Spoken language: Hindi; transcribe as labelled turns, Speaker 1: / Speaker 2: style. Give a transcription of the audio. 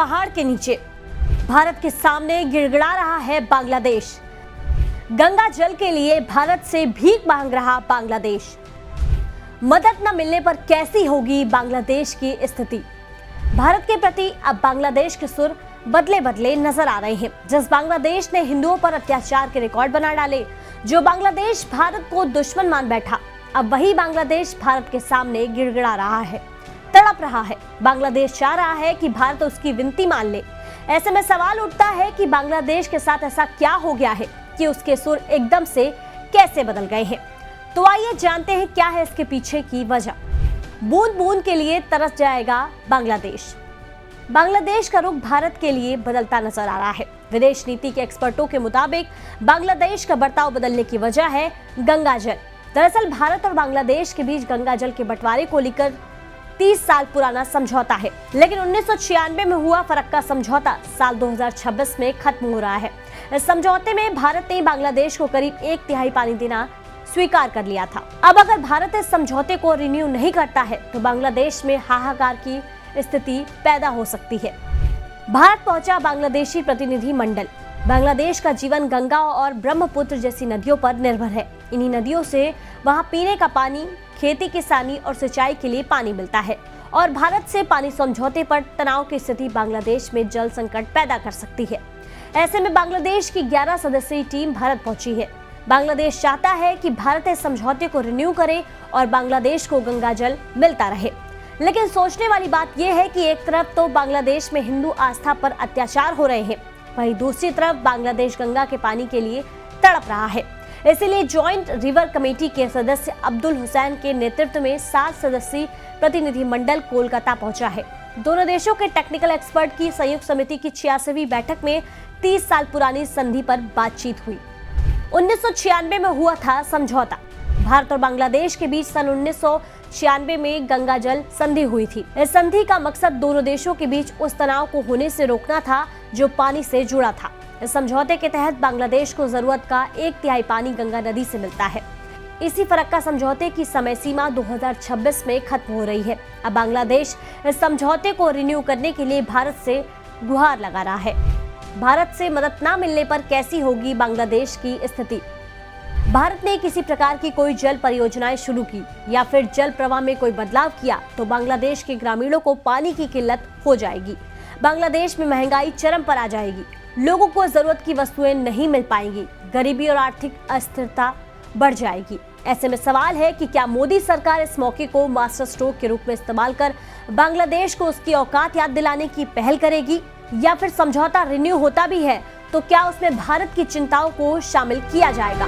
Speaker 1: पहाड़ के नीचे भारत के सामने गिड़गिड़ा रहा है बांग्लादेश। गंगा जल के लिए भारत से भीख मांग रहा बांग्लादेश। मदद न मिलने पर कैसी होगी बांग्लादेश की स्थिति। भारत के प्रति अब बांग्लादेश के सुर बदले बदले नजर आ रहे हैं। जिस बांग्लादेश ने हिंदुओं पर अत्याचार के रिकॉर्ड बना डाले, जो बांग्लादेश भारत को दुश्मन मान बैठा, अब वही बांग्लादेश भारत के सामने गिड़गिड़ा रहा है, तड़प रहा है। बांग्लादेश चाह रहा है कि भारत उसकी विनती मान ले। ऐसे में सवाल उठता है कि बांग्लादेश के साथ ऐसा क्या हो गया है कि उसके सुर एकदम से कैसे बदल गए हैं। तो आइए जानते हैं क्या है इसके पीछे की वजह। बूंद बूंद के लिए तरस जाएगा बांग्लादेश। बांग्लादेश का रुख भारत के लिए बदलता नजर आ रहा है। विदेश नीति के एक्सपर्टों के मुताबिक बांग्लादेश का बर्ताव बदलने की वजह है गंगा जल। दरअसल भारत और बांग्लादेश के बीच गंगा जल के बंटवारे को लेकर 30 साल पुराना समझौता है, लेकिन 1996 में हुआ फर्क का समझौता साल 2026 में खत्म हो रहा है। इस समझौते में भारत ने बांग्लादेश को करीब 1/3 पानी देना स्वीकार कर लिया था। अब अगर भारत इस समझौते को रिन्यू नहीं करता है तो बांग्लादेश में हाहाकार की स्थिति पैदा हो सकती है। भारत पहुंचा बांग्लादेशी प्रतिनिधि मंडल। बांग्लादेश का जीवन गंगा और ब्रह्मपुत्र जैसी नदियों पर निर्भर है। इन्हीं नदियों से वहां पीने का पानी, खेती किसानी और सिंचाई के लिए पानी मिलता है और भारत से पानी समझौते पर तनाव की स्थिति बांग्लादेश में जल संकट पैदा कर सकती है। ऐसे में बांग्लादेश की 11 सदस्यीय टीम भारत पहुंची है। बांग्लादेश चाहता है कि भारत इस समझौते को रिन्यू करे और बांग्लादेश को गंगा जल मिलता रहे। लेकिन सोचने वाली बात यह है कि एक तरफ तो बांग्लादेश में हिंदू आस्था पर अत्याचार हो रहे हैं, वहीं दूसरी तरफ बांग्लादेश गंगा के पानी के लिए तड़प रहा है। इसीलिए ज्वाइंट रिवर कमेटी के सदस्य अब्दुल हुसैन के नेतृत्व में 7 सदस्यीय प्रतिनिधि मंडल कोलकाता पहुंचा है। दोनों देशों के टेक्निकल एक्सपर्ट की संयुक्त समिति की 86वीं बैठक में 30 साल पुरानी संधि पर बातचीत हुई। 1996 में हुआ था समझौता। भारत और बांग्लादेश के बीच सन 1996 में गंगा जल संधि हुई थी। इस संधि का मकसद दोनों देशों के बीच उस तनाव को होने से रोकना था जो पानी से जुड़ा था। इस समझौते के तहत बांग्लादेश को जरूरत का 1/3 पानी गंगा नदी से मिलता है। इसी फर्क का समझौते की समय सीमा 2026 में खत्म हो रही है। अब बांग्लादेश इस समझौते को रिन्यू करने के लिए भारत से गुहार लगा रहा है। भारत से मदद न मिलने पर कैसी होगी बांग्लादेश की स्थिति। भारत ने किसी प्रकार की कोई जल परियोजनाएं शुरू की या फिर जल प्रवाह में कोई बदलाव किया तो बांग्लादेश के ग्रामीणों को पानी की किल्लत हो जाएगी। बांग्लादेश में महंगाई चरम पर आ जाएगी। लोगों को जरूरत की वस्तुएं नहीं मिल पाएंगी। गरीबी और आर्थिक अस्थिरता बढ़ जाएगी। ऐसे में सवाल है कि क्या मोदी सरकार इस मौके को मास्टर स्ट्रोक के रूप में इस्तेमाल कर बांग्लादेश को उसकी औकात याद दिलाने की पहल करेगी, या फिर समझौता रिन्यू होता भी है तो क्या उसमें भारत की चिंताओं को शामिल किया जाएगा।